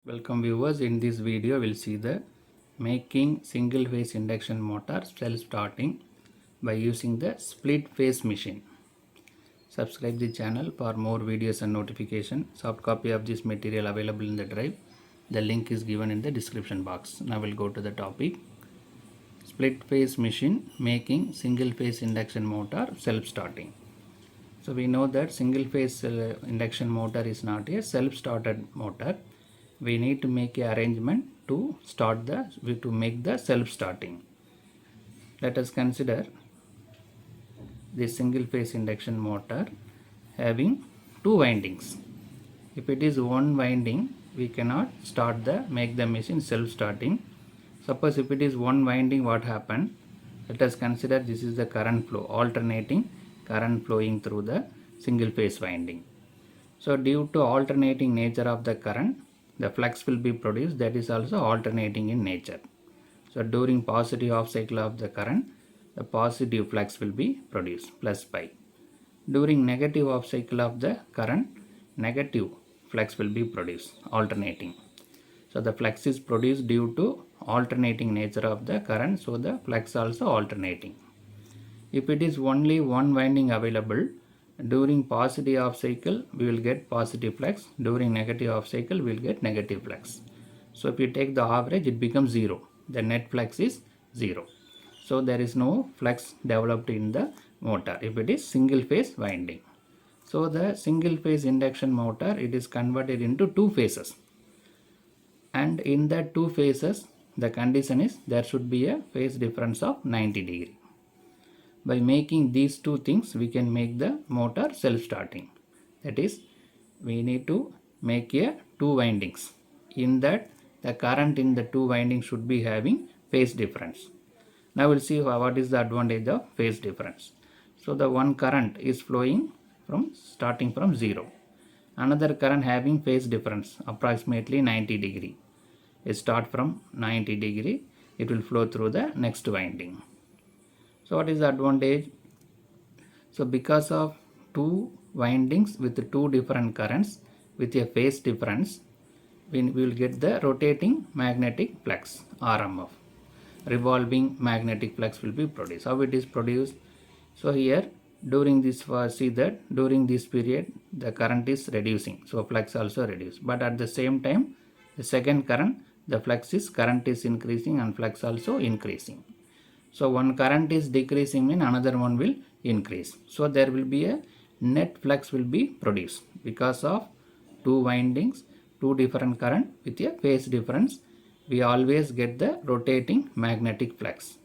Welcome viewers. In this video we'll see the making single phase induction motor self-starting by using the split phase machine. Subscribe the channel for more videos and notification. Soft copy of this material available in the drive. The link is given in the description box. Now we'll go to the topic. Split phase machine making single phase induction motor self-starting. So we know that single phase induction motor is not a self-started motor. We need to make a arrangement to make the self-starting. Let us consider this single phase induction motor having two windings. If it is one winding, we cannot make the machine self-starting. Suppose if it is one winding, what happened? Let us consider this is the current flow, alternating current flowing through the single phase winding. So due to alternating nature of the current, the flux will be produced, that is also alternating in nature. So during positive half cycle of the current, the positive flux will be produced, plus pi. During negative half cycle of the current, negative flux will be produced, alternating. So the flux is produced due to alternating nature of the current, so the flux also alternating. If it is only one winding available, during positive half cycle we will get positive flux, during negative half cycle we will get negative flux. So if you take the average, it becomes 0. The net flux is 0. So there is no flux developed in the motor if it is single phase winding. So the single phase induction motor, it is converted into two phases, and in the two phases the condition is there should be a phase difference of 90 degree. By making these two things, we can make the motor self-starting. That is, we need to make two windings. In that, the current in the two windings should be having phase difference. Now we'll see what is the advantage of phase difference. So the one current is flowing starting from 0. Another current having phase difference approximately 90 degree. It start from 90 degree. It will flow through the next winding. So what is the advantage? So because of two windings with two different currents with a phase difference, we will get the rotating magnetic flux, RMF. Revolving magnetic flux will be produced. How it is produced? So here during this, see that during this period the current is reducing, so flux also reduced. But at the same time, the second current, the current is increasing and flux also increasing. So one current is decreasing and another one will increase. So there will be a net flux will be produced because of two windings, two different current with a phase difference. We always get the rotating magnetic flux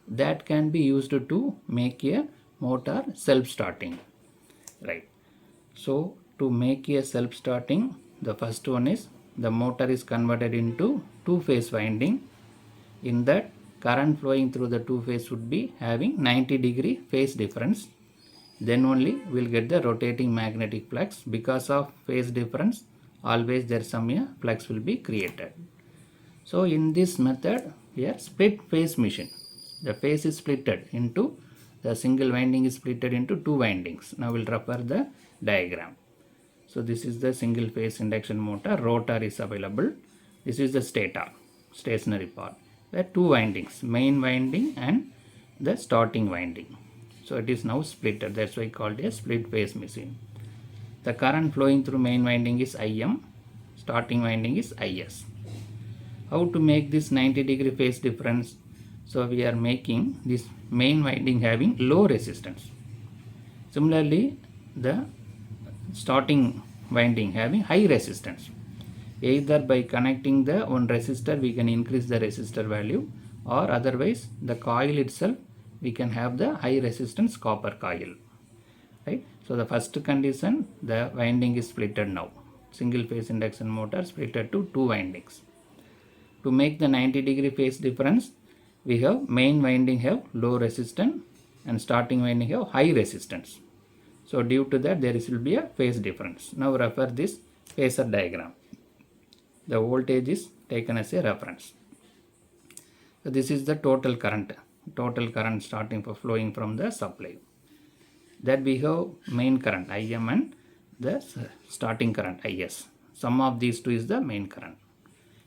that can be used to make a motor self-starting. Right. So to make a self-starting, the first one is the motor is converted into two phase winding. In that, current flowing through the two phase should be having 90 degree phase difference. Then only we will get the rotating magnetic flux. Because of phase difference, always there some flux will be created. So in this method, here split phase machine, the phase is splitted into, the single winding is splitted into two windings. Now we'll refer the diagram. So this is the single phase induction motor, rotor is available. This is the stator, stationary part. There are two windings, main winding and the starting winding. So it is now splitted, that's why called a split phase machine. The current flowing through main winding is IM, starting winding is IS. How to make this 90 degree phase difference? So we are making this main winding having low resistance. Similarly, the starting winding having high resistance. Either by connecting the one resistor we can increase the resistor value, or otherwise the coil itself we can have the high resistance copper coil. Right. So the first condition, the winding is splitted now. Single phase induction motor splitted to two windings. To make the 90 degree phase difference, we have main winding have low resistance and starting winding have high resistance. So due to that there will be a phase difference. Now refer this phasor diagram. The voltage is taken as a reference. So this is the total current starting for flowing from the supply. That we have main current IM and the starting current IS. Sum of these two is the main current.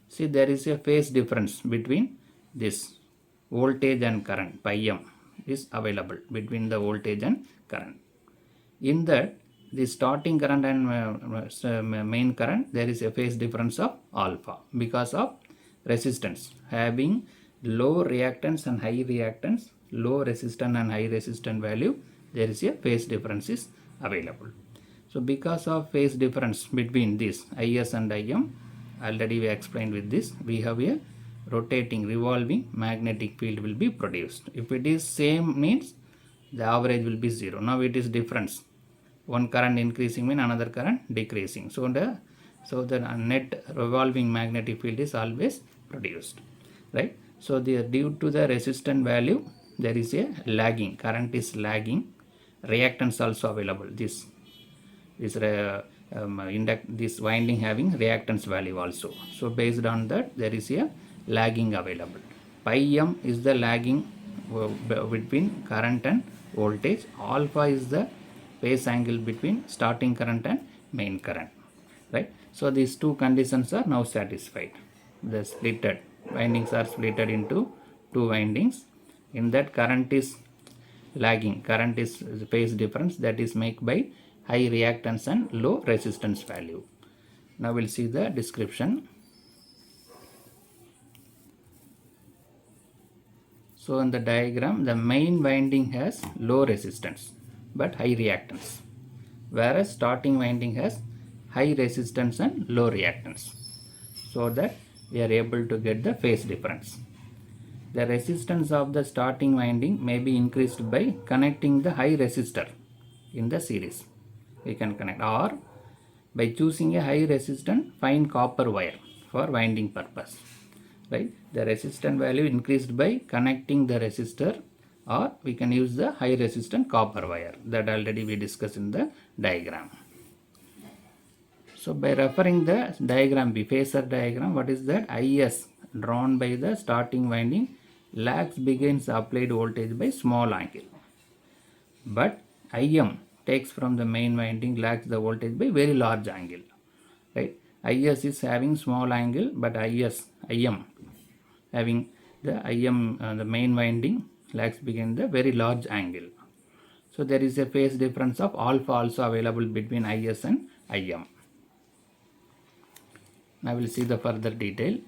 See, there is a phase difference between this voltage and current. Pi m is available between the voltage and current. In that, the starting current and main current, there is a phase difference of alpha because of resistance. Having low reactance and high reactance, low resistance and high resistance value, there is a phase difference is available. So because of phase difference between this Is and Im, already we explained with this, we have a rotating revolving magnetic field will be produced. If it is same means the average will be 0. Now it is difference. One current increasing means another current decreasing. So the net revolving magnetic field is always produced, right? So due to the resistance value, there is a lagging. Current is lagging. Reactance also available. This this winding having reactance value also. So based on that, there is a lagging available. Pi m is the lagging between current and voltage. Alpha is the phase angle between starting current and main current, right? So these two conditions are now satisfied. The splitted windings are splitted into two windings. In that, current is lagging. Current is phase difference, that is made by high reactance and low resistance value. Now we'll see the description. So in the diagram, the main winding has low resistance but high reactance, whereas starting winding has high resistance and low reactance, so that we are able to get the phase difference. The resistance of the starting winding may be increased by connecting the high resistor in the series. We can connect, or by choosing a high resistance fine copper wire for winding purpose, right? The resistance value increased by connecting the resistor, or we can use the high resistance copper wire, that already we discussed in the diagram. So by referring the diagram, phasor diagram, what is that? Is drawn by the starting winding lags begins applied voltage by small angle, but Im takes from the main winding lags the voltage by very large angle, right? Is is having small angle, but Im having the the main winding lags begin the very large angle. So there is a phase difference of alpha also available between Is and Im. Now we'll see the further detail.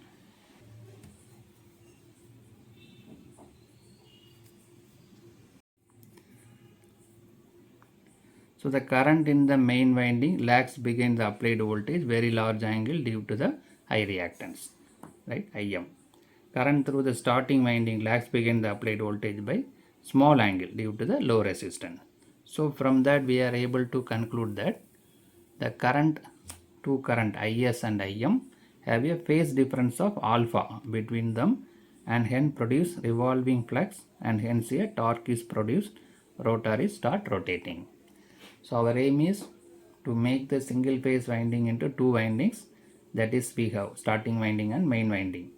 So the current in the main winding lags behind the applied voltage very large angle due to the high reactance, right? Im. Current through the starting winding lags behind the applied voltage by small angle due to the low resistance. So from that we are able to conclude that the two current Is and Im have a phase difference of alpha between them, and hence produce revolving flux, and hence a torque is produced, rotor is start rotating. So our aim is to make the single phase winding into two windings, that is we have starting winding and main winding.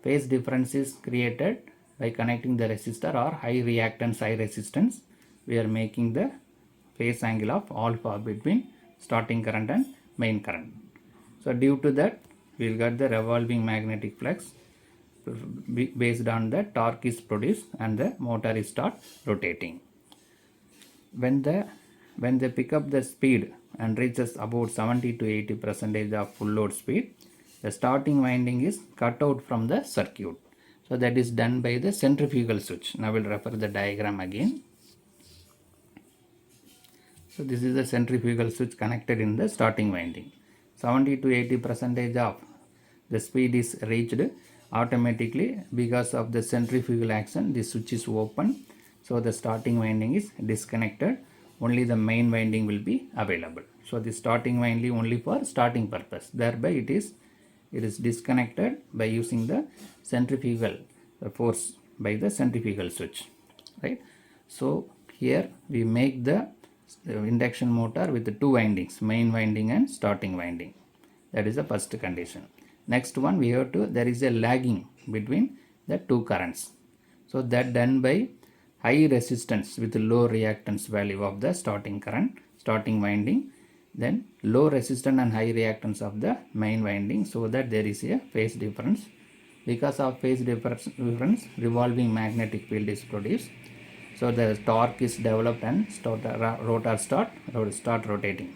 Phase difference is created by connecting the resistor or high reactance, high resistance. We are making the phase angle of alpha between starting current and main current. So due to that, we will get the revolving magnetic flux. Based on that, torque is produced and the motor is start rotating. When they pick up the speed and reaches about 70 to 80% of full load speed, the starting winding is cut out from the circuit. So that is done by the centrifugal switch. Now we'll refer the diagram again. So this is the centrifugal switch connected in the starting winding. 70 to 80% of the speed is reached automatically because of the centrifugal action. The switch is open, so the starting winding is disconnected. Only the main winding will be available. So the starting winding only for starting purpose. Thereby it is disconnected by using the centrifugal force by the centrifugal switch, right? So here we make the induction motor with the two windings, main winding and starting winding. That is the first condition. Next one, we have to, there is a lagging between the two currents. So that done by high resistance with low reactance value of the starting current, starting winding. then low resistance and high reactance of the main winding, so that there is a phase difference. Because of phase difference, revolving magnetic field is produced. So the torque is developed and rotor start rotating.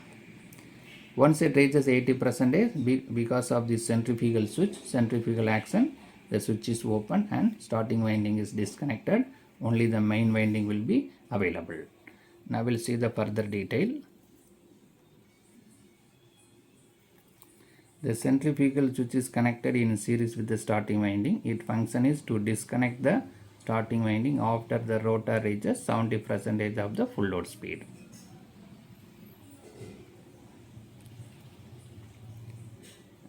Once it reaches 80%, because of this centrifugal action, the switch is open and starting winding is disconnected. Only the main winding will be available. Now we'll see the further detail. The centrifugal switch is connected in series with the starting winding. Its function is to disconnect the starting winding after the rotor reaches 70% of the full load speed.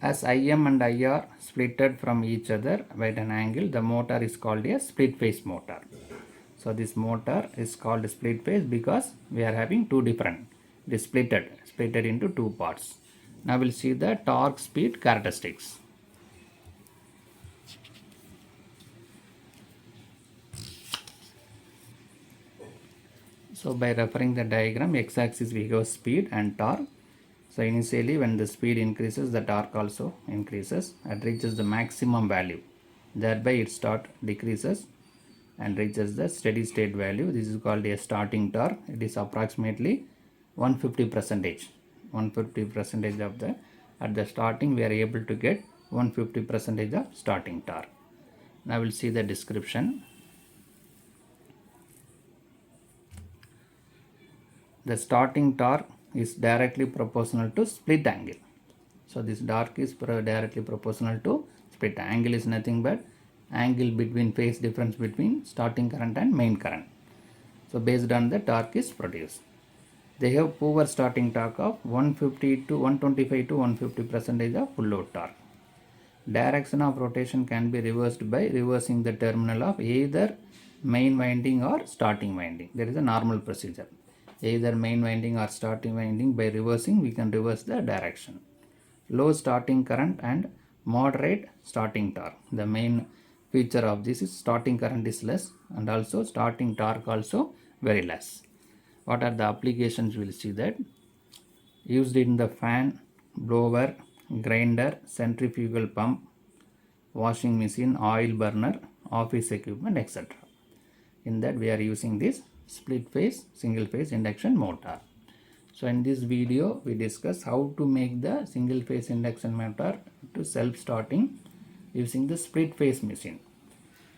As IM and IR splitted from each other by an angle, the motor is called a split phase motor. So this motor is called split phase because we are having two different, it is splitted into two parts. Now we'll see the torque speed characteristics. So by referring the diagram, x-axis we have speed and torque. So initially when the speed increases, the torque also increases and reaches the maximum value. Thereby it decreases and reaches the steady state value. This is called a starting torque. It is approximately 150%. 150% of the, at the starting we are able to get 150% of starting torque. Now we'll see the description. The starting torque is directly proportional to split angle. So this torque is directly proportional to split angle is nothing but angle between phase difference between starting current and main current. So based on the torque is produced. They have power starting torque of 150 to 125 to 150% of full load torque. Direction of rotation can be reversed by reversing the terminal of either main winding or starting winding. There is a normal procedure. Either main winding or starting winding, by reversing we can reverse the direction. Low starting current and moderate starting torque. The main feature of this is starting current is less and also starting torque also very less. What are the applications? We'll see that. Used in the fan, blower, grinder, centrifugal pump, washing machine, oil burner, office equipment, etc. In that we are using this split phase single phase induction motor. So in this video we discuss how to make the single phase induction motor to self starting using the split phase machine.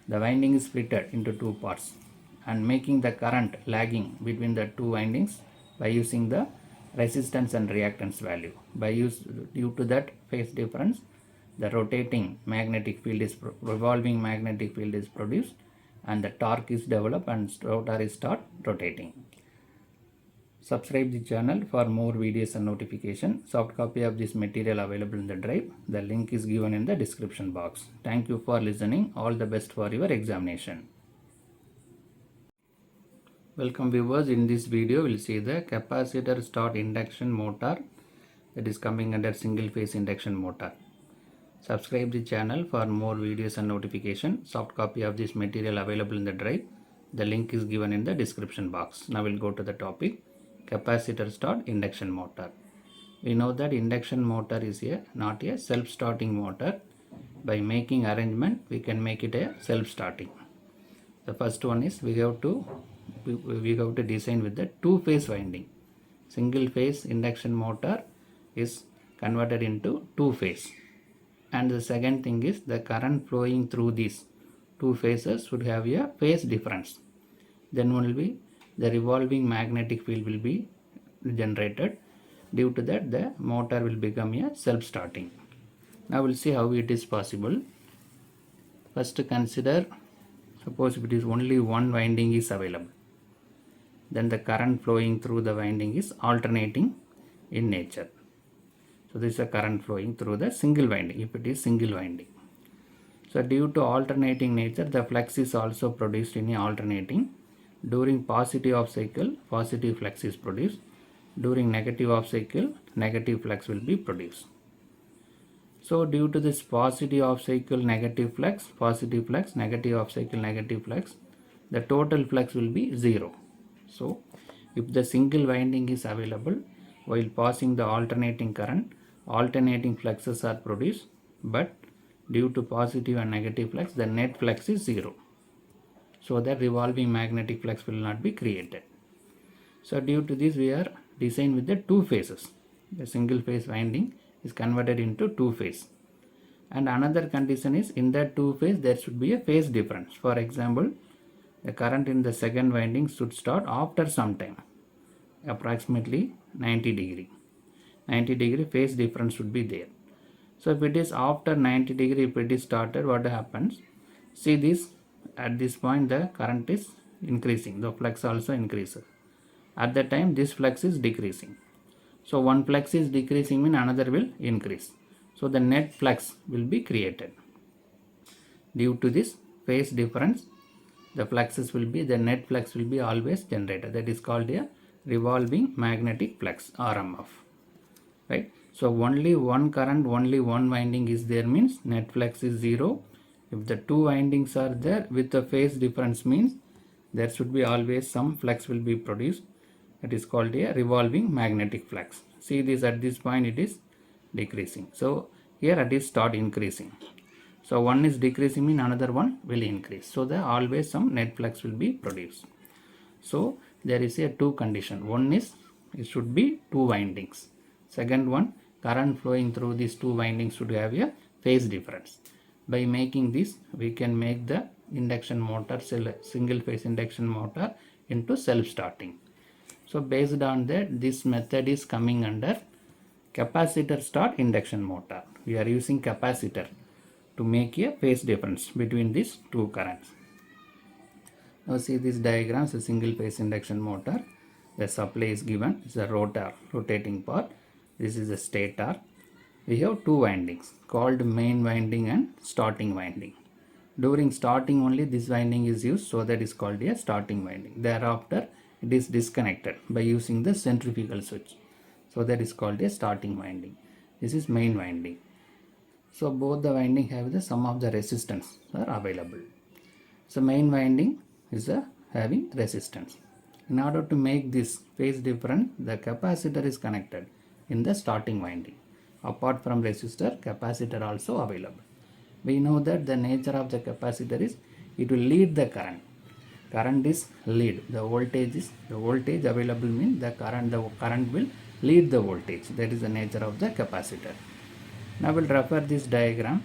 The winding is splitted into two parts and making the current lagging between the two windings by using the resistance and reactance value. Due to that phase difference, the rotating magnetic field is revolving magnetic field is produced and the torque is developed and rotor is start rotating. Subscribe the channel for more videos and notification. Soft copy of this material available in the drive. The link is given in the description box. Thank you for listening. All the best for your examination. Welcome viewers. In this video we will see the capacitor start induction motor, that is coming under single phase induction motor. Subscribe the channel for more videos and notification. Soft copy of this material available in the drive. The link is given in the description box. Now we'll go to the topic, capacitor start induction motor. We know that induction motor is not a self-starting motor. By making arrangement we can make it a self-starting. The first one is we have to design with the two-phase winding. Single phase induction motor is converted into two-phase. And the second thing is the current flowing through these two phases should have a phase difference. Then only the revolving magnetic field will be generated. Due to that the motor will become a self-starting. Now we'll see how it is possible. First consider, suppose if it is only one winding is available, then the current flowing through the winding is alternating in nature. So this is a current flowing through the single winding if it is single winding. So due to alternating nature, the flux is also produced in a alternating. During positive off cycle, positive flux is produced. During negative off cycle, negative flux will be produced. So due to this positive off cycle, negative flux, positive flux, negative off cycle, negative flux, the total flux will be zero. So if the single winding is available, while passing the alternating current, alternating fluxes are produced, but due to positive and negative flux, the net flux is 0. So that revolving magnetic flux will not be created. So due to this, we are designed with the two phases. The single phase winding is converted into two phase. And another condition is, in that two phase there should be a phase difference. For example, the current in the second winding should start after some time, approximately 90 degree. 90 degree phase difference should be there. So if it is after 90 degree, if it is started, what happens? See this, at this point the current is increasing, the flux also increases. At the time this flux is decreasing. So one flux is decreasing means another will increase. So the net flux will be created. Due to this phase difference, the fluxes will be, the net flux will be always generated. That is called a revolving magnetic flux, RMF. Right? So only one current, only one winding is there means net flux is 0. If the two windings are there with the phase difference means there should be always some flux will be produced. That is called a revolving magnetic flux. See this, at this point it is decreasing. So here it is start increasing. So one is decreasing means another one will increase. So there always some net flux will be produced. So there is a two condition. One is it should be two windings. Second one, current flowing through these two windings should have a phase difference. By making this, we can make the induction motor, single phase induction motor into self-starting. So based on that, this method is coming under capacitor start induction motor. We are using capacitor to make a phase difference between these two currents. Now see this diagram is a single phase induction motor. The supply is given, it's a rotor, rotating part. This is a stator. We have two windings called main winding and starting winding. During starting only this winding is used, so that is called a starting winding. Thereafter it is disconnected by using the centrifugal switch. So that is called a starting winding. This is main winding. So both the winding have the sum of the resistance are available. So main winding is having resistance. In order to make this phase different, the capacitor is connected in the starting winding. Apart from resistor, capacitor also available. We know that the nature of the capacitor is it will lead the current. Current is lead. The voltage available means the current will lead the voltage. That is the nature of the capacitor. Now we'll refer this diagram,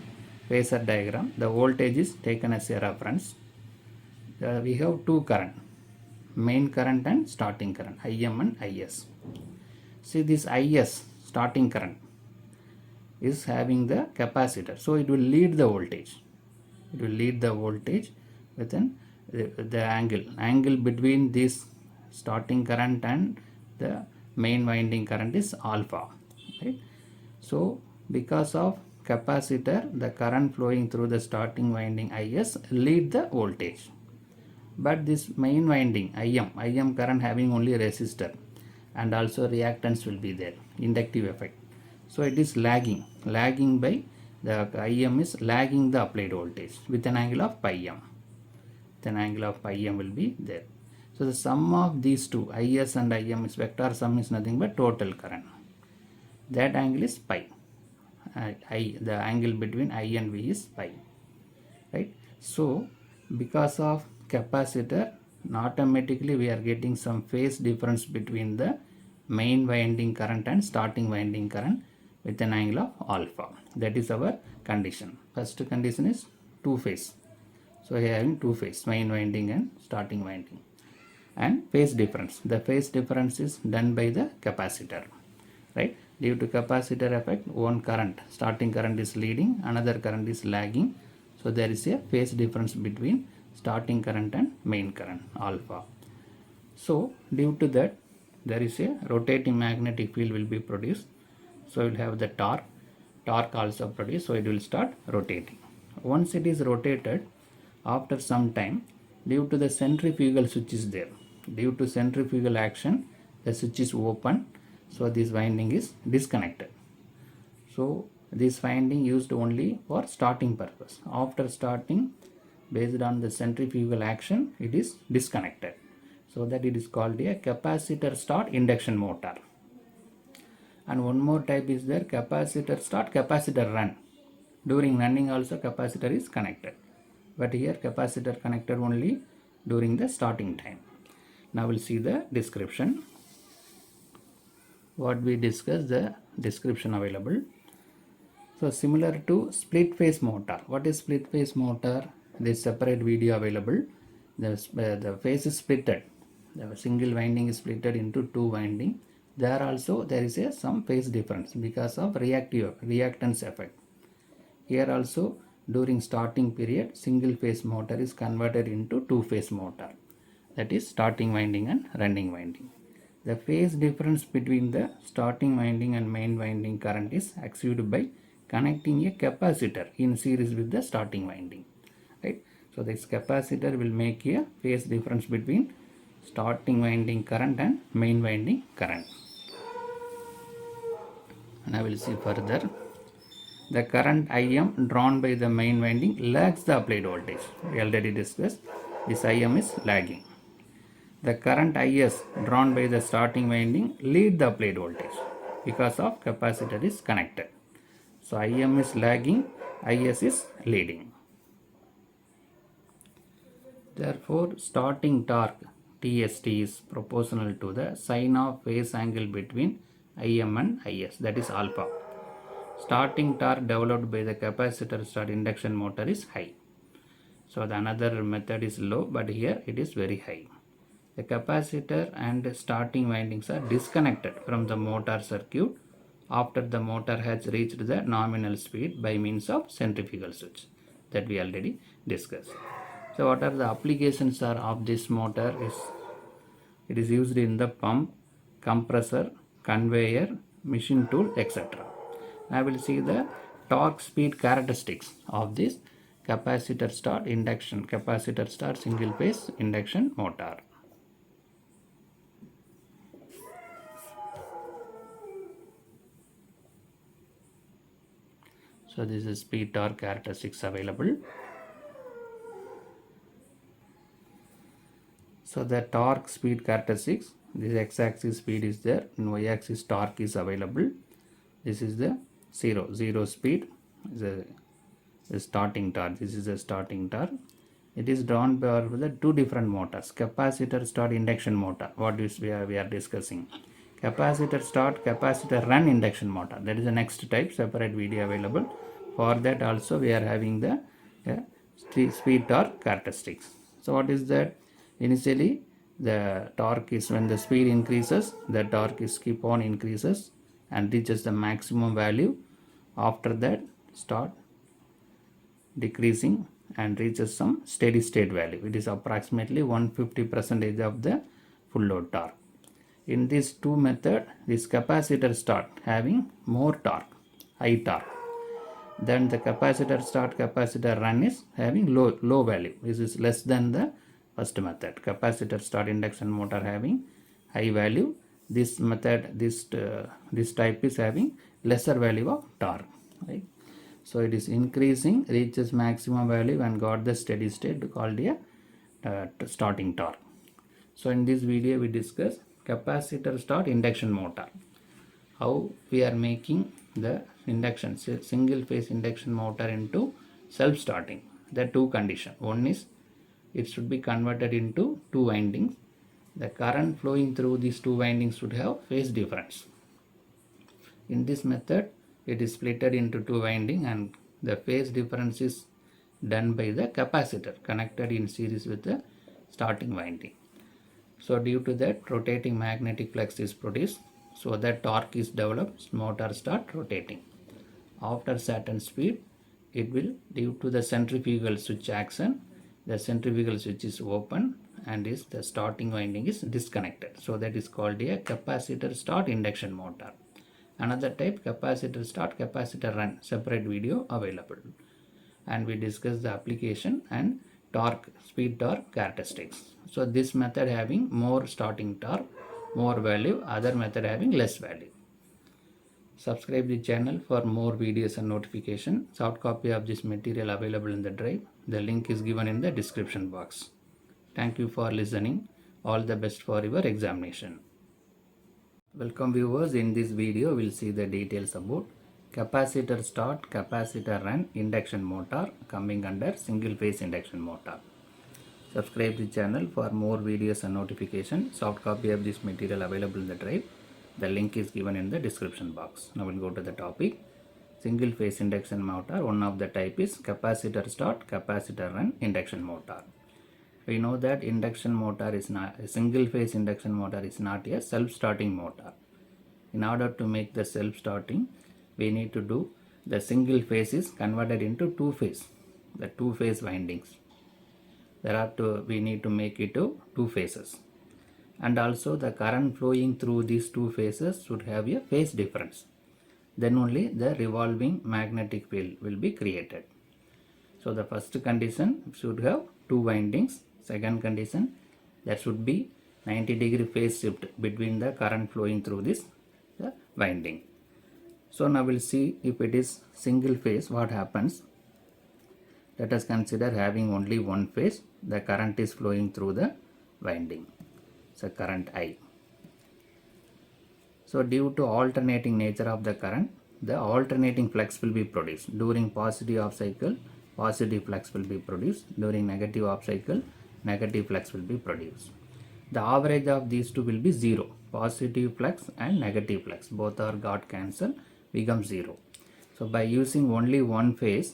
phasor diagram. The voltage is taken as a reference. We have two current, main current and starting current, IM and IS. See this IS, starting current, is having the capacitor. So it will lead the voltage. It will lead the voltage within the angle between this starting current and the main winding current is alpha. Right? So because of capacitor, the current flowing through the starting winding IS lead the voltage. But this main winding IM current having only resistor and also reactance will be there, inductive effect. So it is lagging by the IM is lagging the applied voltage with an angle of pi m. Then angle of pi m will be there. So the sum of these two, IS and IM, is vector sum is nothing but total current. That angle is pi. The angle between I and V is pi. Right? So because of capacitor, automatically we are getting some phase difference between the main winding current and starting winding current with an angle of alpha. That is our condition. First condition is two phase. So we are having two phase, main winding and starting winding. And phase difference. The phase difference is done by the capacitor. Right? Due to capacitor effect, one current, starting current is leading, another current is lagging. So there is a phase difference between starting current and main current, alpha. So due to that, there is a rotating magnetic field will be produced. So it will have the torque also produced. So it will start rotating. Once it is rotated, after some time, due to the centrifugal switch is there. Due to centrifugal action, the switch is open. So this winding is disconnected. So this winding used only for starting purpose. After starting, based on the centrifugal action, it is disconnected. So that it is called a capacitor start induction motor. And one more type is there, capacitor start, capacitor run. During running also capacitor is connected, but here capacitor connected only during the starting time. Now we'll see the description. What we discussed, the description available. So similar to split phase motor. What is split phase motor? There is separate video available. The phase is splitted. The single winding is splitted into two winding. There also there is some phase difference because of reactance effect. Here also during starting period, single phase motor is converted into two phase motor. That is starting winding and running winding. The phase difference between the starting winding and main winding current is achieved by connecting a capacitor in series with the starting winding. Right? So this capacitor will make a phase difference between starting winding current and main winding current. And I will see further. The current Im drawn by the main winding lags the applied voltage. We already discussed. This Im is lagging. The current Is drawn by the starting winding lead the applied voltage because of capacitor is connected. So Im is lagging, Is is leading. Therefore, starting torque TST is proportional to the sine of phase angle between Im and Is, that is alpha. Starting torque developed by the capacitor start induction motor is high. So the another method is low, but here it is very high. The capacitor and starting windings are disconnected from the motor circuit after the motor has reached the nominal speed by means of centrifugal switch, that we already discussed. So what are the applications of this motor is, it is used in the pump, compressor, conveyor, machine tool, etc. I will see the torque speed characteristics of this capacitor start single phase induction motor. So this is speed torque characteristics available. So the torque speed characteristics, this x-axis speed is there, and y-axis torque is available. This is the zero speed, the starting torque. This is the starting torque. It is drawn by the two different motors. Capacitor start induction motor. What is we are discussing? Capacitor start, capacitor run induction motor. That is the next type. Separate video available. For that also we are having the speed torque characteristics. So what is that? Initially the torque is, when the speed increases, the torque is keep on increases and reaches the maximum value. After that start decreasing and reaches some steady state value. It is approximately 150% of the full load torque. In these two method, this capacitor start having more torque, high torque. Then the capacitor start, capacitor run is having low value. This is less than the first method. Capacitor start induction motor having high value. This method, this type is having lesser value of torque. Right? So it is increasing, reaches maximum value and got the steady state called a starting torque. So in this video we discuss capacitor start induction motor. How we are making the induction single phase induction motor into self starting. There are two conditions. One is it should be converted into two windings. The current flowing through these two windings should have phase difference. In this method it is splitted into two winding and the phase difference is done by the capacitor connected in series with the starting winding. So due to that, rotating magnetic flux is produced, so that torque is developed, motor start rotating. After certain speed, it will, due to the centrifugal switch action, the centrifugal switch is open and the starting winding is disconnected. So that is called a capacitor start induction motor. Another type, capacitor start, capacitor run, separate video available. And we discuss the application and torque, speed torque characteristics. So this method having more starting torque, more value, other method having less value. Subscribe the channel for more videos and notification. Soft copy of this material available in the drive. The link is given in the description box. Thank you for listening. All the best for your examination. Welcome viewers, in this video we'll see the details about capacitor start, capacitor run induction motor coming under single phase induction motor. Subscribe the channel for more videos and notification. Soft copy of this material available in the drive. The link is given in the description box. Now we'll go to the topic. Single phase induction motor, one of the type is capacitor start, capacitor run induction motor. We know that induction motor is not a single phase induction motor is not a self-starting motor. In order to make the self-starting, we need to do the single phase is converted into two phase, the two phase windings. We need to make it to two phases, and also the current flowing through these two phases should have a phase difference. Then only the revolving magnetic field will be created. So the first condition should have two windings. Second condition, there should be 90-degree phase shift between the current flowing through this winding. So now we'll see if it is single phase, what happens. Let us consider having only one phase. The current is flowing through the winding. So current I. So due to alternating nature of the current, the alternating flux will be produced. During positive off cycle, positive flux will be produced. During negative off cycle, negative flux will be produced. The average of these two will be zero. Positive flux and negative flux, both are got cancelled, become zero. So by using only one phase,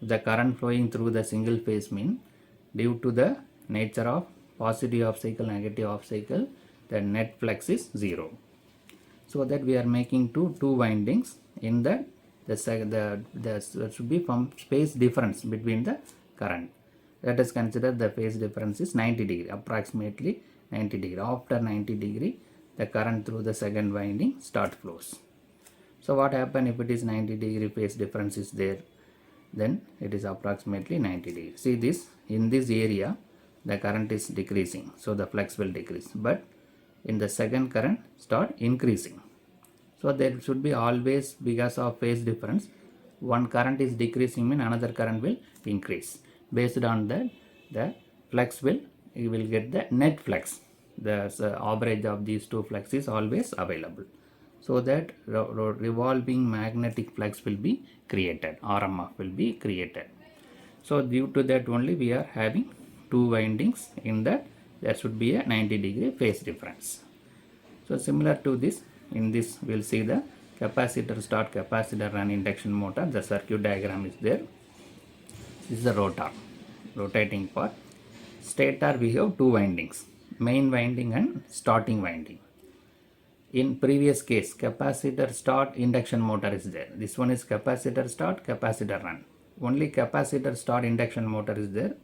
the current flowing through the single phase mean, due to the nature of positive off cycle, negative off cycle, the net flux is zero. So that we are making two windings. In that there should be some phase difference between the current. Let us consider the phase difference is 90 degree, approximately 90 degree. After 90 degree, the current through the second winding start flows. So what happen if it is 90 degree phase difference is there? Then it is approximately 90 degree. See this, in this area the current is decreasing, so the flux will decrease, but in the second current start increasing. So there should be always, because of phase difference, one current is decreasing mean another current will increase. Based on that, the flux will, you will get the net flux. The average of these two flux is always available. So that revolving magnetic flux will be created, RMF will be created. So due to that only we are having two windings. In that there should be a 90-degree phase difference. So similar to this, in this we will see the capacitor start, capacitor run induction motor. The circuit diagram is there. This is the rotor, rotating part. Stator we have two windings, main winding and starting winding. In previous case, capacitor start induction motor is there. This one is capacitor start, capacitor run. Only capacitor start induction motor is there.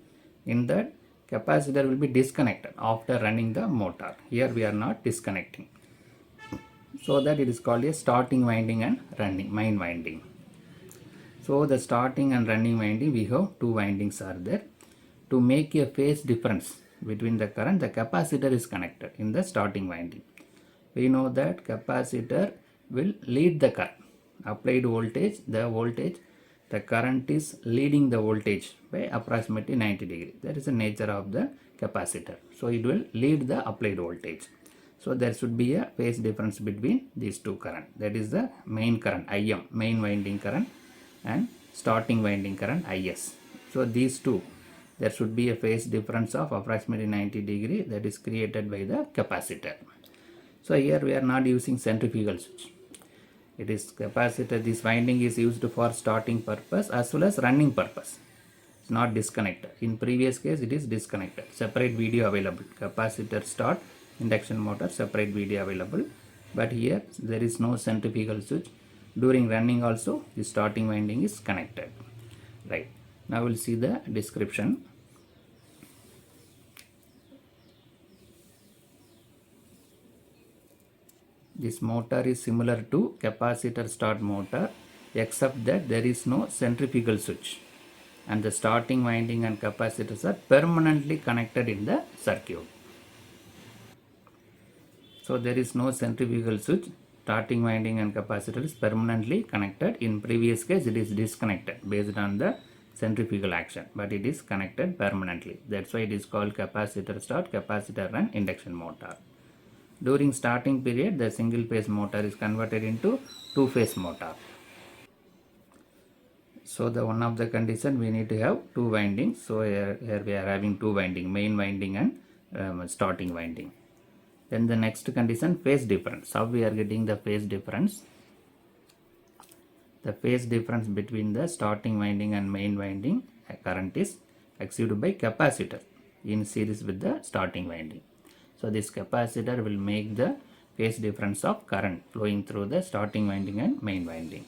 In that, capacitor will be disconnected after running the motor. Here we are not disconnecting. So that it is called a starting winding and running, main winding. So the starting and running winding, we have two windings are there. To make a phase difference between the current, the capacitor is connected in the starting winding. We know that capacitor will lead the current. Applied voltage, the current is leading the voltage by approximately 90 degree. That is the nature of the capacitor. So it will lead the applied voltage. So there should be a phase difference between these two current. That is the main current, IM, main winding current, and starting winding current, IS. So these two, there should be a phase difference of approximately 90 degree that is created by the capacitor. So here we are not using centrifugal switch. It is capacitor. This winding is used for starting purpose as well as running purpose. It's not disconnected. In previous case it is disconnected. Separate video available. Capacitor start induction motor, separate video available. But here there is no centrifugal switch. During running also the starting winding is connected. Right. Now we'll see the description. This motor is similar to capacitor start motor, except that there is no centrifugal switch and the starting winding and capacitors are permanently connected in the circuit. So there is no centrifugal switch, starting winding and capacitor is permanently connected. In previous case it is disconnected based on the centrifugal action, but it is connected permanently. That's why it is called capacitor start, capacitor run induction motor. During starting period, the single phase motor is converted into two phase motor. So the one of the condition we need to have two windings. So here we are having two winding, main winding and starting winding. Then the next condition, phase difference. How we are getting the phase difference? The phase difference between the starting winding and main winding current is achieved by capacitor in series with the starting winding. So this capacitor will make the phase difference of current flowing through the starting winding and main winding.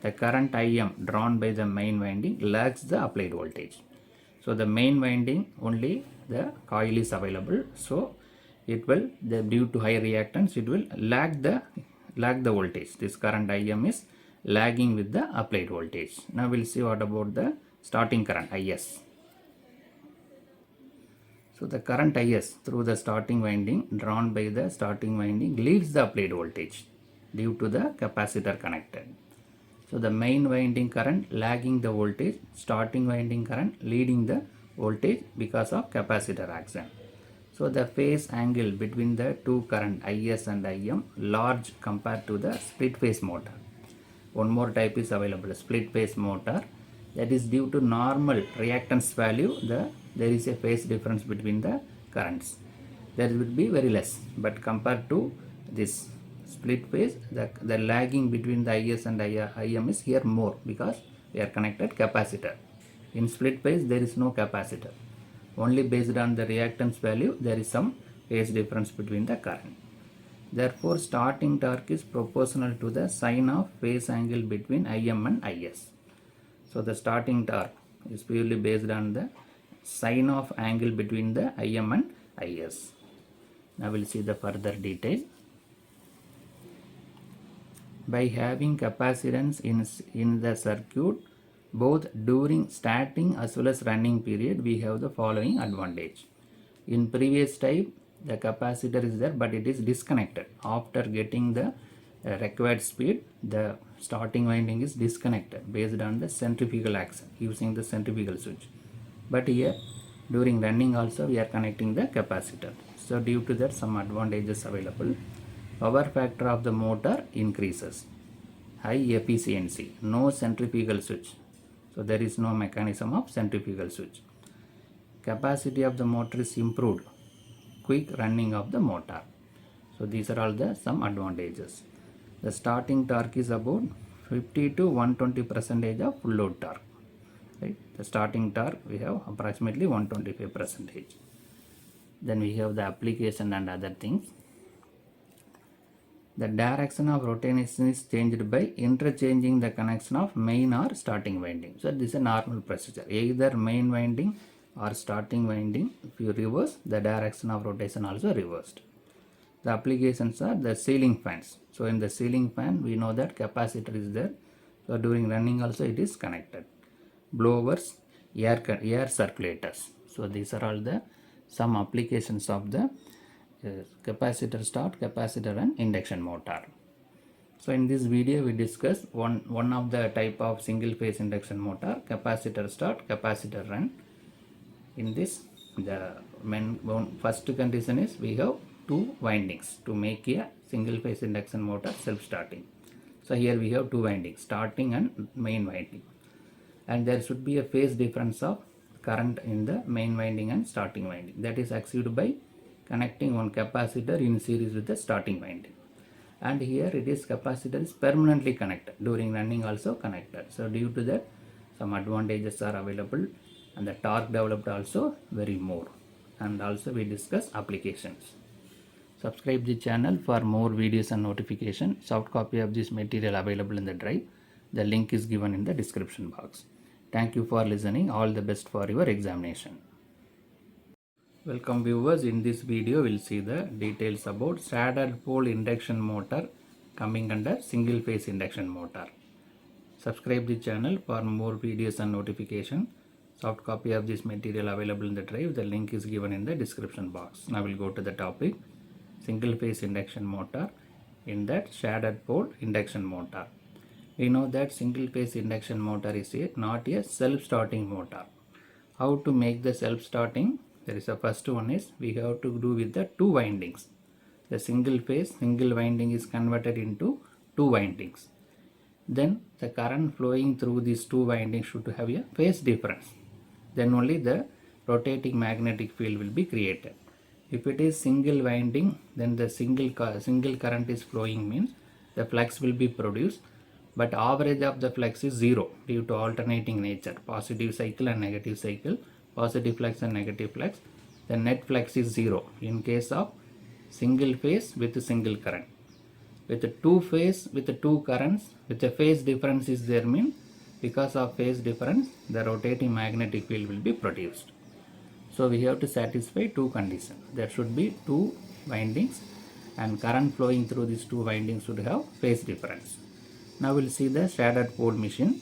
The current Im drawn by the main winding lags the applied voltage. So the main winding only the coil is available. So it will, due to high reactance, it will lag the voltage. This current Im is lagging with the applied voltage. Now we'll see what about the starting current Is. So the current Is through the starting winding drawn by the starting winding leads the applied voltage due to the capacitor connected. So the main winding current lagging the voltage, starting winding current leading the voltage because of capacitor action. So the phase angle between the two current Is and Im large compared to the split phase motor. One more type is available, split phase motor. That is due to normal reactance value, there is a phase difference between the currents. There will be very less, but compared to this split phase, the lagging between the Is and Im is here more because we are connected capacitor. In split phase there is no capacitor. Only based on the reactance value there is some phase difference between the current. Therefore, starting torque is proportional to the sine of phase angle between Im and Is. So the starting torque is purely based on the sine of angle between the Im and Is. Now we'll see the further detail. By having capacitance in the circuit both during starting as well as running period, we have the following advantage. In previous type, the capacitor is there but it is disconnected. After getting the required speed, the starting winding is disconnected based on the centrifugal action using the centrifugal switch. But here during running also we are connecting the capacitor. So due to that some advantages available. Power factor of the motor increases. High efficiency, no centrifugal switch. So there is no mechanism of centrifugal switch. Capacity of the motor is improved. Quick running of the motor. So these are all the some advantages. The starting torque is about 50 to 120% of full load torque. Right? The starting torque we have approximately 125%. Then we have the application and other things. The direction of rotation is changed by interchanging the connection of main or starting winding. So this is a normal procedure. Either main winding or starting winding, if you reverse, the direction of rotation also reversed. The applications are the ceiling fans. So in the ceiling fan, we know that capacitor is there. So during running also it is connected. Blowers, air circulators. So these are all the some applications of the capacitor start, capacitor and induction motor. So in this video we discuss one of the type of single phase induction motor, capacitor start, capacitor run. In this the first condition is we have two windings to make a single phase induction motor self starting. So here we have two windings, starting and main winding, and there should be a phase difference of current in the main winding and starting winding. That is achieved by connecting one capacitor in series with the starting winding. And here it is capacitor is permanently connected, during running also connected. So due to that some advantages are available and the torque developed also very more. And also we discuss applications. Subscribe the channel for more videos and notification. Soft copy of this material available in the drive. The link is given in the description box. Thank you for listening. All the best for your examination. Welcome viewers. In this video we'll see the details about standard pole induction motor coming under single phase induction motor. Subscribe the channel for more videos and notification. Soft copy of this material available in the drive. The link is given in the description box. Now we'll go to the topic, single phase induction motor in that shaded pole induction motor. We know that single phase induction motor is not a self-starting motor. How to make the self-starting? There is a first one is we have to do with the two windings. the single phase, single winding is converted into two windings. Then the current flowing through these two windings should have a phase difference. Then only the rotating magnetic field will be created. If it is single winding, then the single current is flowing means the flux will be produced, but average of the flux is zero due to alternating nature, positive cycle and negative cycle, positive flux and negative flux. The net flux is zero in case of single phase with single current. With the two phase, with the two currents, with the phase difference is there mean, because of phase difference the rotating magnetic field will be produced. So we have to satisfy two conditions. There should be two windings and current flowing through these two windings should have phase difference. Now we'll see the shaded pole machine.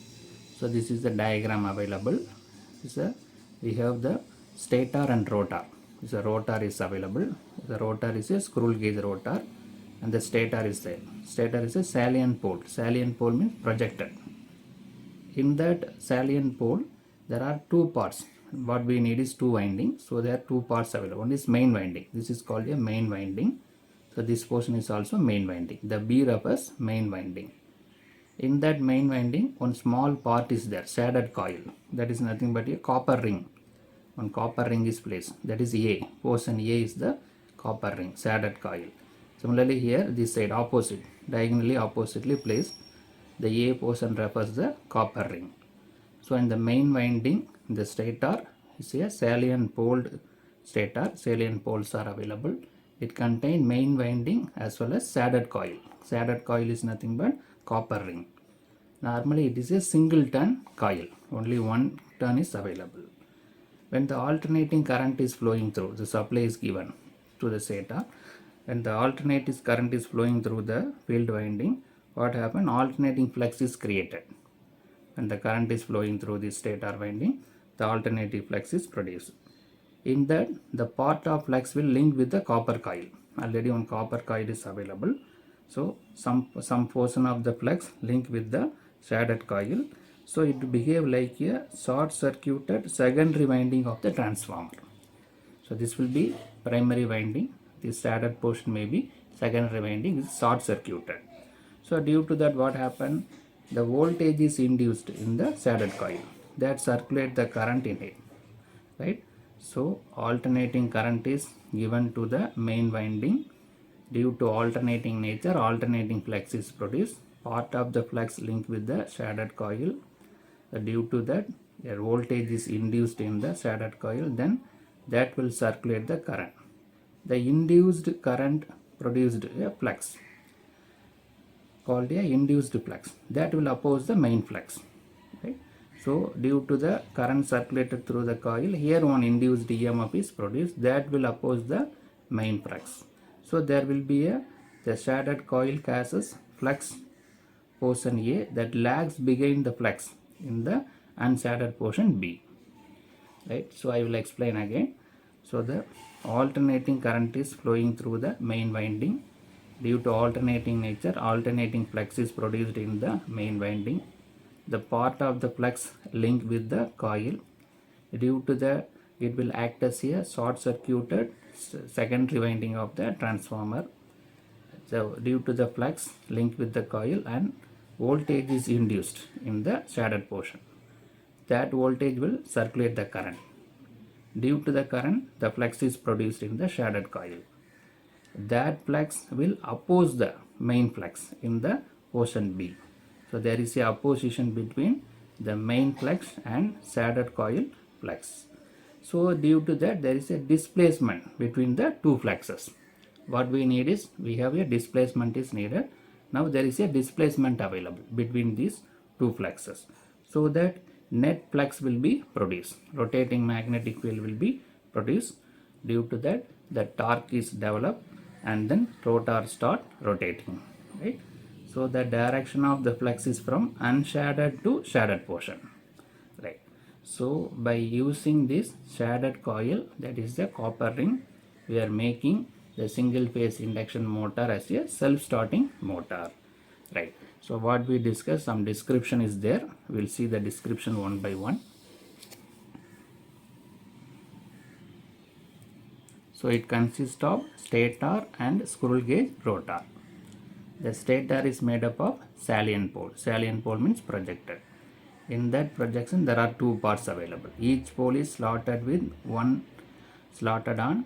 So this is the diagram available. We have the stator and rotor. The rotor is available. The rotor is a scroll gauge rotor and the stator is there. Stator is a salient pole. Salient pole means projected. In that salient pole there are two parts. What we need is two windings. So there are two parts available. One is main winding. This is called a main winding. So this portion is also main winding. The B refers main winding. In that main winding, one small part is there, shaded coil. That is nothing but a copper ring. One copper ring is placed. That is A. Portion A is the copper ring, shaded coil. Similarly here, this side opposite, diagonally oppositely placed. The A portion refers the copper ring. So in the main winding, the stator is a salient pole stator. Salient poles are available. It contains main winding as well as shaded coil. Shaded coil is nothing but copper ring. Normally it is a single turn coil. Only one turn is available. When the alternating current is flowing through, the supply is given to the stator. When the alternating current is flowing through the field winding, what happens? Alternating flux is created. When the current is flowing through the stator winding, the alternating flux is produced. In that, the part of flux will link with the copper coil. Already one copper coil is available. So some portion of the flux link with the shaded coil. So it behave like a short circuited secondary winding of the transformer. So this will be primary winding. This shaded portion may be secondary winding, is short circuited. So due to that, what happened? The voltage is induced in the shaded coil that circulate the current in it, right? So alternating current is given to the main winding. Due to alternating nature, alternating flux is produced. Part of the flux linked with the shaded coil. Due to that, a voltage is induced in the shaded coil, then that will circulate the current. The induced current produced a flux called a induced flux that will oppose the main flux, right? So due to the current circulated through the coil, here one induced EMF is produced that will oppose the main flux. So there will be the shaded coil causes flux portion A that lags behind the flux in the unshaded portion B, right? So I will explain again. So the alternating current is flowing through the main winding. Due to alternating nature, alternating flux is produced in the main winding. The part of the flux linked with the coil. Due to the, it will act as a short circuited secondary winding of the transformer. So due to the flux linked with the coil and voltage is induced in the shaded portion. That voltage will circulate the current. Due to the current, the flux is produced in the shaded coil. That flux will oppose the main flux in the portion B. So there is a opposition between the main flux and shaded coil flux. So due to that, there is a displacement between the two fluxes. What we need is, we have a displacement is needed. Now there is a displacement available between these two fluxes. So that net flux will be produced. Rotating magnetic field will be produced. Due to that, the torque is developed and then rotor start rotating, right? So the direction of the flux is from unshaded to shaded portion, right? So by using this shaded coil, that is the copper ring, we are making the single phase induction motor as a self-starting motor, right? So what we discussed, some description is there. We'll see the description one by one. So it consists of stator and squirrel cage rotor. The stator is made up of salient pole. Salient pole means projected. In that projection there are two parts available. Each pole is slotted with one slotted on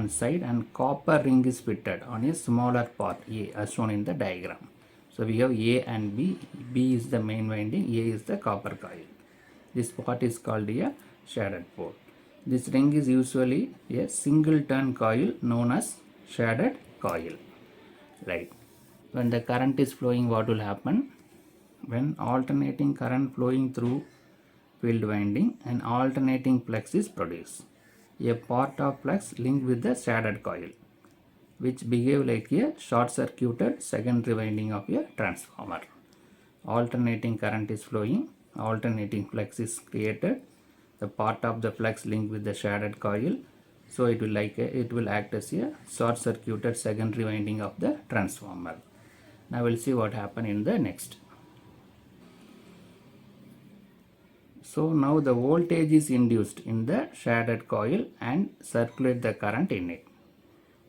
side, and copper ring is fitted on a smaller part A as shown in the diagram. So we have A and B. B is the main winding, A is the copper coil. This part is called a shaded pole. This ring is usually a single turn coil known as shaded coil. Right. When the current is flowing, what will happen? When alternating current flowing through field winding, an alternating flux is produced. A part of flux linked with the shaded coil, which behave like a short circuited secondary winding of a transformer. Alternating current is flowing, alternating flux is created, the part of the flux linked with the shaded coil, so it will act as a short circuited secondary winding of the transformer. Now we'll see what happen in the next. So now the voltage is induced in the shaded coil and circulate the current in it.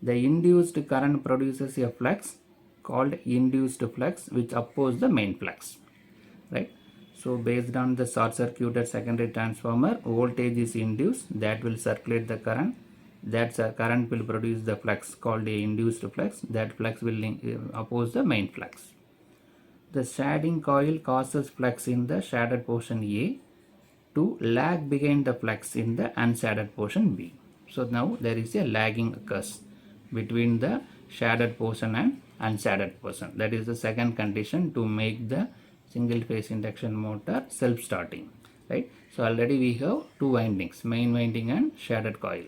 The induced current produces a flux called induced flux, which opposes the main flux. Right? So based on the short circuited secondary transformer, voltage is induced that will circulate the current. That current will produce the flux called a induced flux. That flux will oppose the main flux. The shading coil causes flux in the shaded portion A to lag behind the flux in the unshaded portion B. So now there is a lagging occurs between the shaded portion and unshaded portion. That is the second condition to make the single phase induction motor self-starting. Right? So already we have two windings, main winding and shaded coil.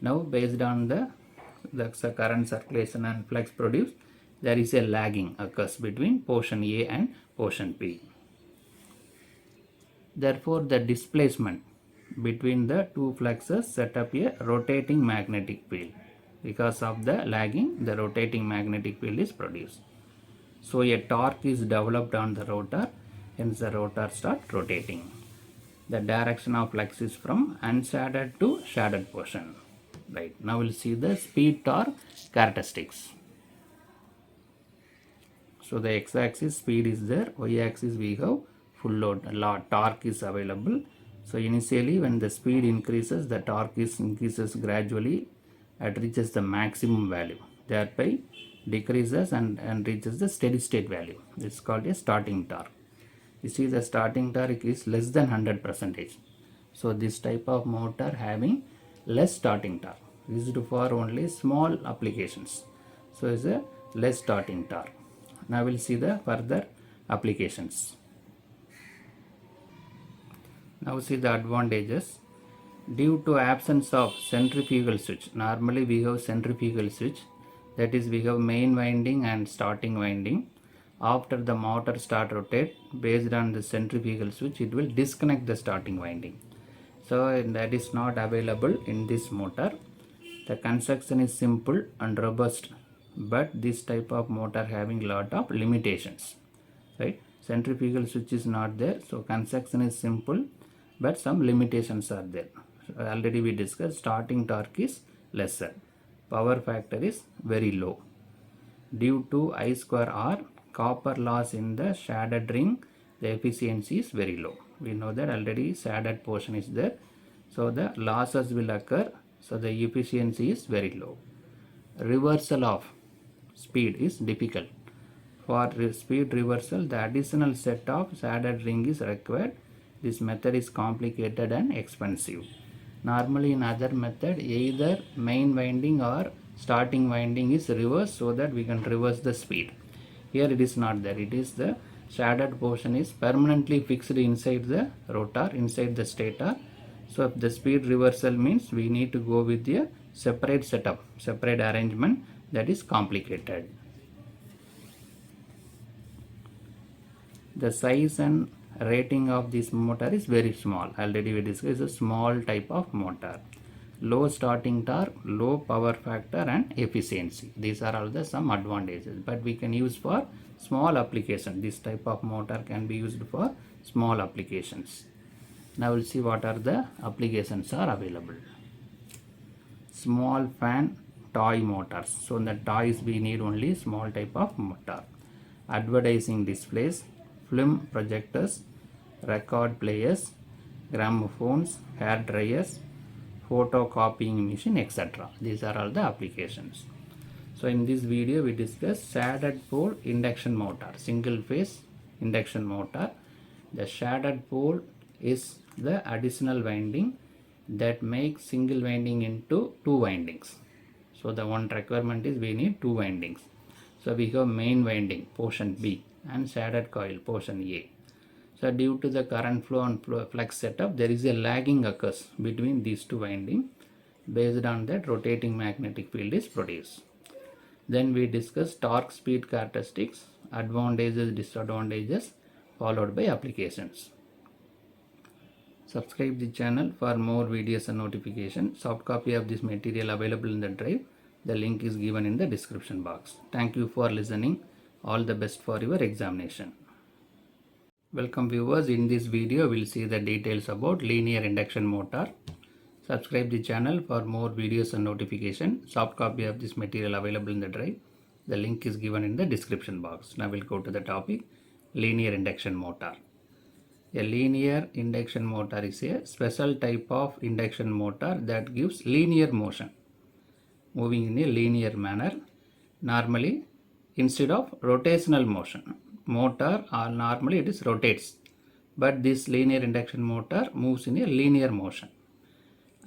Now based on the current circulation and flux produced, there is a lagging occurs between portion A and portion B. Therefore, the displacement between the two fluxes set up a rotating magnetic field. Because of the lagging, the rotating magnetic field is produced. So a torque is developed on the rotor, hence the rotor starts rotating. The direction of flux is from unshaded to shaded portion. Right. Now we'll see the speed torque characteristics. So the x-axis speed is there, y-axis we have full load, torque is available. So initially when the speed increases, the torque increases gradually and reaches the maximum value, thereby decreases and reaches the steady state value. This is called a starting torque. You see the starting torque is less than 100%. So this type of motor having less starting torque, used for only small applications. So it's a less starting torque. Now we'll see the further applications. Now see the advantages. Due to absence of centrifugal switch, normally we have centrifugal switch, that is we have main winding and starting winding. After the motor start rotate, based on the centrifugal switch, it will disconnect the starting winding. So that is not available in this motor. The construction is simple and robust, but this type of motor having lot of limitations. Right? Centrifugal switch is not there, so construction is simple, but some limitations are there. So already we discussed starting torque is lesser, power factor is very low. Due to I square R, copper loss in the shaded ring, the efficiency is very low. We know that already shaded portion is there, so the losses will occur, so the efficiency is very low. Reversal of speed is difficult. For speed reversal, the additional set of shaded ring is required. This method is complicated and expensive. Normally in other method, either main winding or starting winding is reversed so that we can reverse the speed. Here it is not there. It is the shaded portion is permanently fixed inside the rotor, inside the stator. So if the speed reversal means we need to go with a separate setup, separate arrangement, that is complicated. The size and rating of this motor is very small. Already we discussed a small type of motor. Low starting torque, low power factor and efficiency. These are all the some advantages, but we can use for small application. This type of motor can be used for small applications. Now we'll see what are the applications are available. small fan toy motors. So in the toys we need only small type of motor. Advertising displays, film projectors, record players, gramophones, hair dryers, photocopying machine, etc. These are all the applications. So in this video we discuss shaded pole induction motor, single phase induction motor. The shaded pole is the additional winding that makes single winding into two windings. So the one requirement is we need two windings. So we have main winding portion B and shaded coil portion A. So due to the current flow and flux setup, there is a lagging occurs between these two windings. Based on that, rotating magnetic field is produced. Then we discuss torque speed characteristics, advantages, disadvantages, followed by applications. Subscribe the channel for more videos and notifications. Soft copy of this material available in the drive. The link is given in the description box. Thank you for listening. All the best for your examination. Welcome viewers. In this video, we'll see the details about linear induction motor. Subscribe the channel for more videos and notification. Soft copy of this material available in the drive. The link is given in the description box. Now we'll go to the topic, linear induction motor. A linear induction motor is a special type of induction motor that gives linear motion, moving in a linear manner, normally instead of rotational motion. Motor normally it is rotates, but this linear induction motor moves in a linear motion,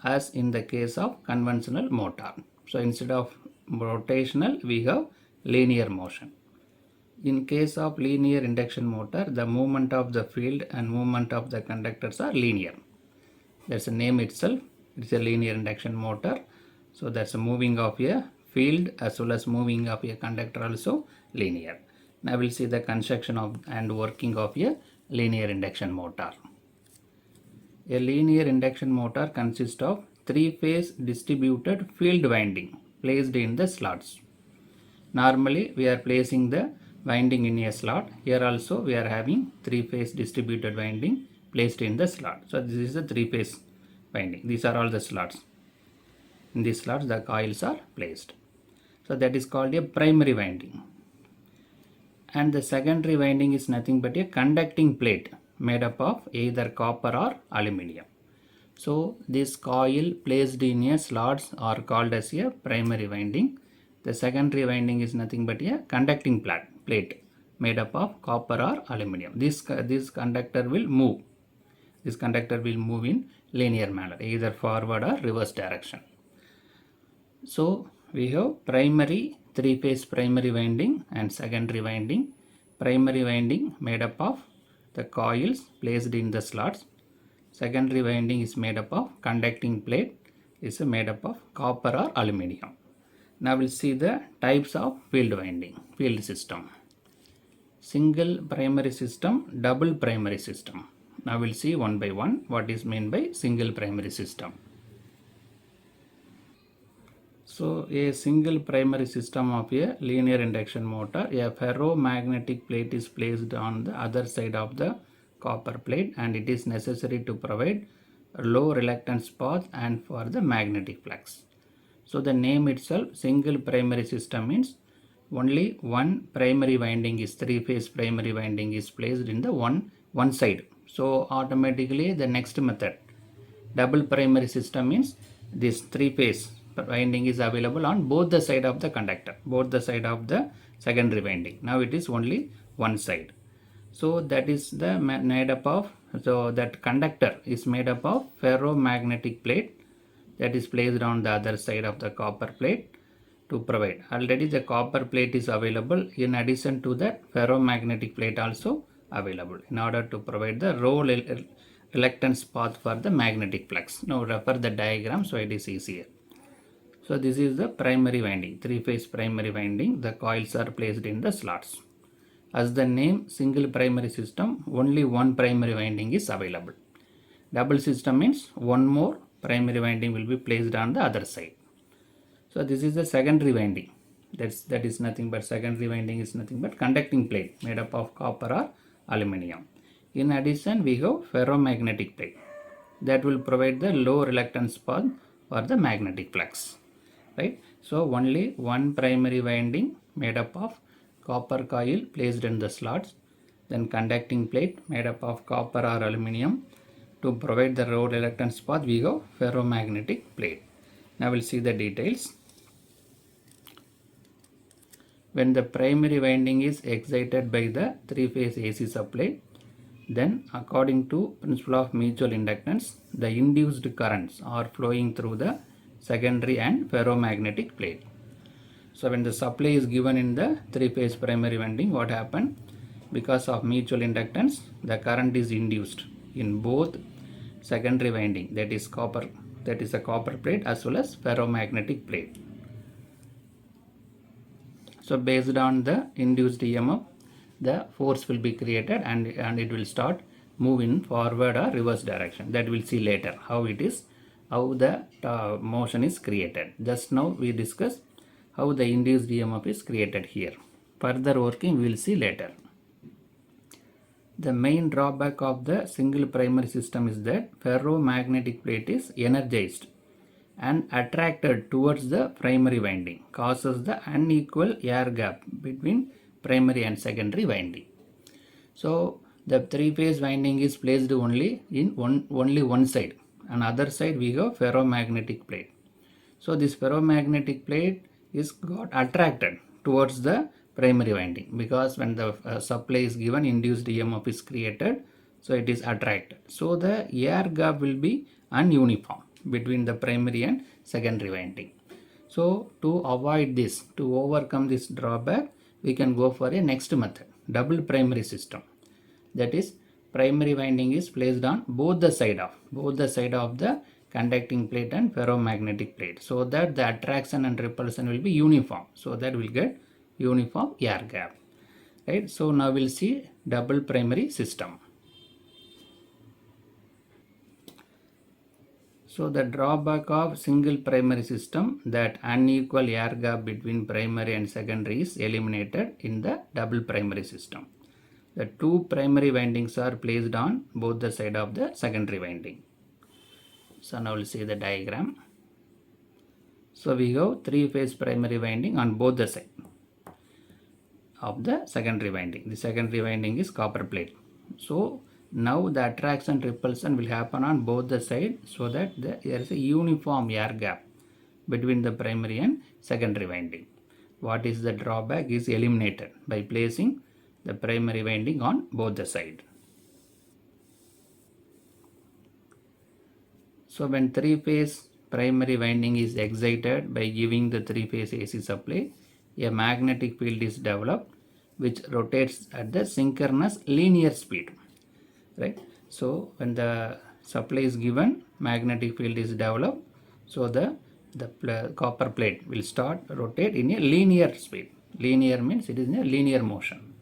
as in the case of conventional motor. So instead of rotational, we have linear motion. In case of linear induction motor, the movement of the field and movement of the conductors are linear. That's the name itself. It's a linear induction motor. So that's a moving of a field as well as moving of a conductor also linear. Now we'll see the construction of and working of a linear induction motor. A linear induction motor consists of three-phase distributed field winding placed in the slots. Normally we are placing the winding in a slot. Here also we are having three-phase distributed winding placed in the slot. So this is a three-phase winding. These are all the slots. In these slots the coils are placed. So that is called a primary winding. And the secondary winding is nothing but a conducting plate made up of either copper or aluminium. So this coil placed in a slots are called as a primary winding. The secondary winding is nothing but a conducting plate made up of copper or aluminium. This conductor will move. This conductor will move in linear manner, either forward or reverse direction. So we have primary, three-phase primary winding and secondary winding. Primary winding made up of the coils placed in the slots. Secondary winding is made up of conducting plate, is made up of copper or aluminium. Now we'll see the types of field winding, field system. Single primary system, double primary system. Now we'll see one by one what is meant by single primary system. So a single primary system of a linear induction motor, a ferromagnetic plate is placed on the other side of the copper plate and it is necessary to provide a low reluctance path and for the magnetic flux. So the name itself, single primary system, means only one primary winding is three-phase primary winding is placed in the one side. So automatically the next method, double primary system, means this three-phase winding is available on both the side of the conductor, both the side of the secondary winding. Now it is only one side. So that is the made up of, so that conductor is made up of ferromagnetic plate that is placed on the other side of the copper plate to provide. Already the copper plate is available. In addition to that, ferromagnetic plate also available in order to provide the low reluctance path for the magnetic flux. Now refer the diagram so it is easier. So this is the primary winding, three-phase primary winding. The coils are placed in the slots. As the name, single primary system, only one primary winding is available. Double system means one more primary winding will be placed on the other side. So this is the secondary winding. That is nothing but secondary winding is nothing but conducting plate made up of copper or aluminium. In addition, we have ferromagnetic plate that will provide the low reluctance path for the magnetic flux. right? So only one primary winding made up of copper coil placed in the slots, then conducting plate made up of copper or aluminum. To provide the road reluctance path, we have ferromagnetic plate. Now we'll see the details. When the primary winding is excited by the three-phase AC supply, then according to principle of mutual inductance, the induced currents are flowing through the secondary and ferromagnetic plate. So when the supply is given in the three-phase primary winding, what happened? Because of mutual inductance, the current is induced in both secondary winding, that is copper, that is a copper plate, as well as ferromagnetic plate. So based on the induced EMF, the force will be created and it will start moving forward or reverse direction. That we'll see later how it is, how the motion is created. Just now we discussed how the induced EMF is created here. Further working we will see later. The main drawback of the single primary system is that ferromagnetic plate is energized and attracted towards the primary winding, causes the unequal air gap between primary and secondary winding. So the three-phase winding is placed only in only one side, and other side we have ferromagnetic plate. So this ferromagnetic plate is got attracted towards the primary winding, because when the supply is given, induced EMF is created, so it is attracted. So the air gap will be ununiform between the primary and secondary winding. So to avoid this, to overcome this drawback, we can go for a next method, double primary system. That is, primary winding is placed on both the side of the conducting plate and ferromagnetic plate, so that the attraction and repulsion will be uniform, so that we'll get uniform air gap, right? So now we'll see double primary system. So the drawback of single primary system, that unequal air gap between primary and secondary is eliminated in the double primary system. The two primary windings are placed on both the side of the secondary winding. So now we'll see the diagram. So we have three-phase primary winding on both the sides of the secondary winding. The secondary winding is copper plate. So now the attraction repulsion will happen on both the sides, so that there is a uniform air gap between the primary and secondary winding. What is the drawback is eliminated by placing the primary winding on both the sides. So when three-phase primary winding is excited by giving the three-phase AC supply, a magnetic field is developed which rotates at the synchronous linear speed, right? So when the supply is given, magnetic field is developed, so the copper plate will start rotate in a linear speed. Linear means it is in a linear motion.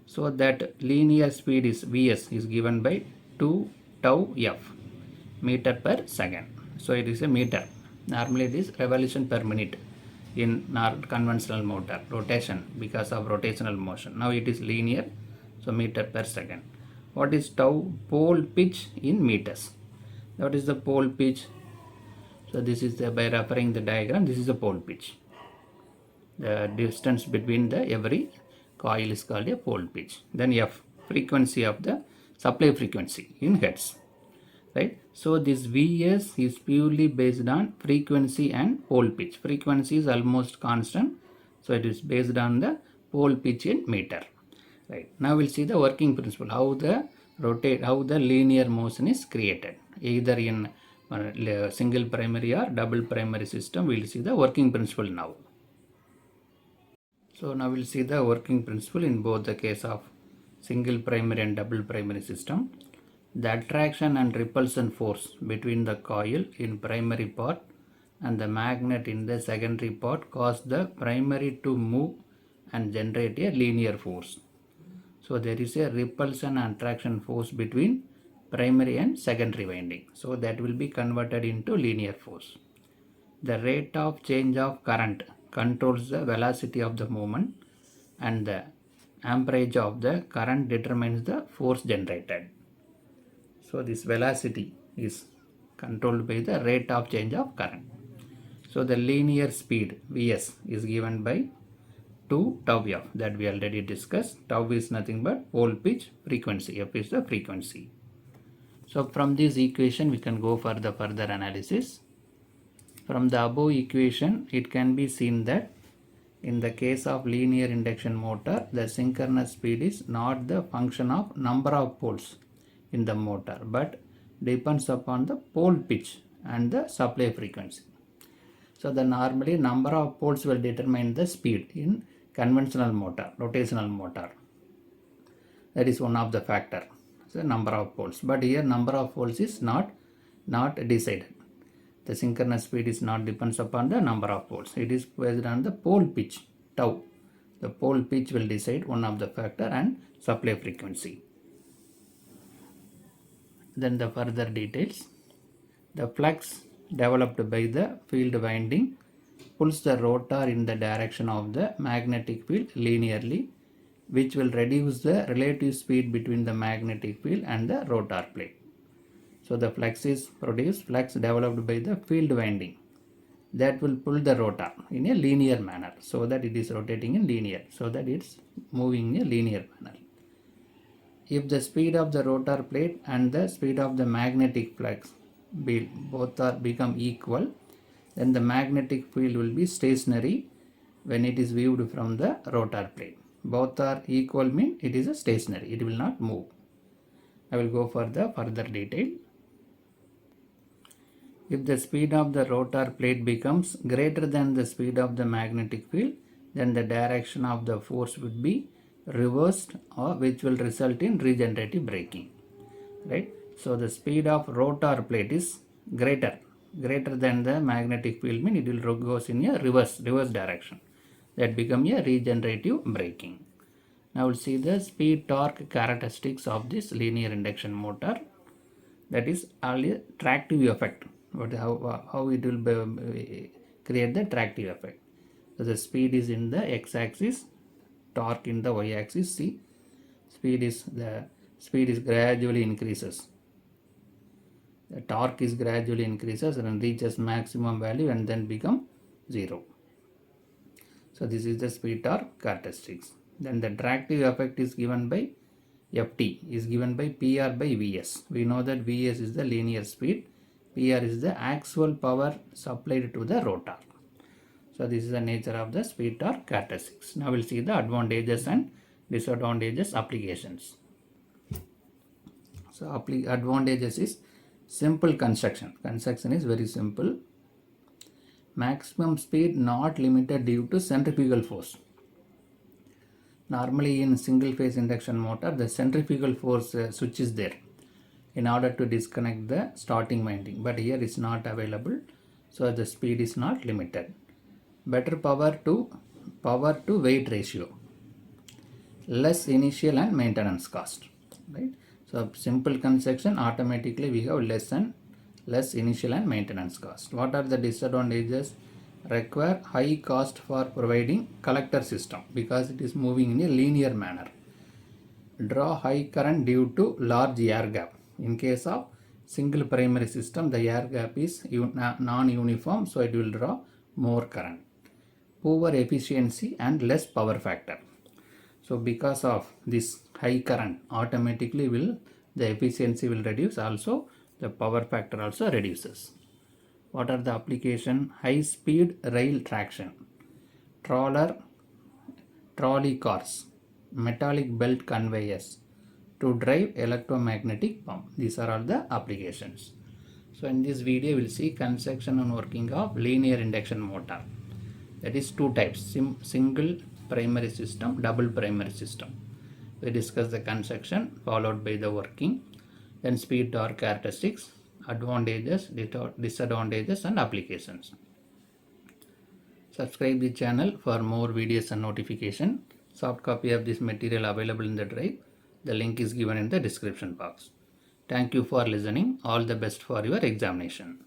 So that linear speed is Vs is given by 2 tau f meter per second. So it is a meter. Normally it is revolution per minute in conventional motor rotation, because of rotational motion. Now it is linear, so meter per second. What is tau? Pole pitch in meters. What is the pole pitch? So this is by referring the diagram, this is the pole pitch. The distance between the every coil is called a pole pitch. Then F, frequency of the supply frequency in hertz, right? So this Vs is purely based on frequency and pole pitch. Frequency is almost constant, so it is based on the pole pitch in meter, right? Now we'll see the working principle, how the linear motion is created, either in single primary or double primary system. We'll see the working principle now. So now we'll see the working principle in both the case of single primary and double primary system. The attraction and repulsion force between the coil in primary part and the magnet in the secondary part cause the primary to move and generate a linear force. So there is a repulsion and attraction force between primary and secondary winding. So that will be converted into linear force. The rate of change of current controls the velocity of the movement, and the amperage of the current determines the force generated. So this velocity is controlled by the rate of change of current. So the linear speed Vs is given by 2 tau f that we already discussed. Tau is nothing but pole pitch frequency. F is the frequency. So from this equation we can go for the further analysis. From the above equation it can be seen that in the case of linear induction motor, the synchronous speed is not the function of number of poles in the motor but depends upon the pole pitch and the supply frequency. So the normally number of poles will determine the speed in conventional motor, rotational motor. That is one of the factor. So number of poles. But here number of poles is not decided. The synchronous speed is not depends upon the number of poles. It is based on the pole pitch tau. The pole pitch will decide one of the factor and supply frequency. Then the further details. The flux developed by the field winding pulls the rotor in the direction of the magnetic field linearly, which will reduce the relative speed between the magnetic field and the rotor plate. So the flux is produced, flux developed by the field winding that will pull the rotor in a linear manner so that it is rotating in linear, so that it's moving in a linear manner. If the speed of the rotor plate and the speed of the magnetic flux both are become equal, then the magnetic field will be stationary when it is viewed from the rotor plate. Both are equal mean it is a stationary, it will not move. I will go for the further detail. If the speed of the rotor plate becomes greater than the speed of the magnetic field, then the direction of the force would be reversed, or which will result in regenerative braking. Right? So the speed of rotor plate is greater than the magnetic field, mean it will goes in a reverse direction. That become a regenerative braking. Now we'll see the speed torque characteristics of this linear induction motor. That is only tractive effect. How it will create the tractive effect. So the speed is in the x-axis, torque in the y-axis. See, speed is gradually increases. The torque is gradually increases and reaches maximum value and then become 0. So this is the speed torque characteristics. Then the tractive effect is given by Ft is given by PR by Vs. We know that Vs is the linear speed, PR is the actual power supplied to the rotor. So this is the nature of the speed torque characteristics. Now we'll see the advantages and disadvantages applications. So advantages is simple construction. Construction is very simple. Maximum speed not limited due to centrifugal force. Normally in single phase induction motor, the centrifugal force switch is there in order to disconnect the starting winding, but here it's not available, so the speed is not limited. Better power to weight ratio, less initial and maintenance cost, right? So simple construction, automatically we have less initial and maintenance cost. What are the disadvantages? Require high cost for providing collector system because it is moving in a linear manner. Draw high current due to large air gap. In case of single primary system, the air gap is non-uniform, so it will draw more current. Poor efficiency and less power factor. So because of this high current, automatically the efficiency will reduce, also the power factor also reduces. What are the application? High speed rail traction, trolley cars, metallic belt conveyors to drive electromagnetic pump. These are all the applications. So in this video we'll see construction and working of linear induction motor. That is two types, single primary system, double primary system. We discuss the construction followed by the working, then speed torque characteristics, advantages, disadvantages and applications. Subscribe the channel for more videos and notification. Soft copy of this material available in the drive. The link is given in the description box. Thank you for listening. All the best for your examination.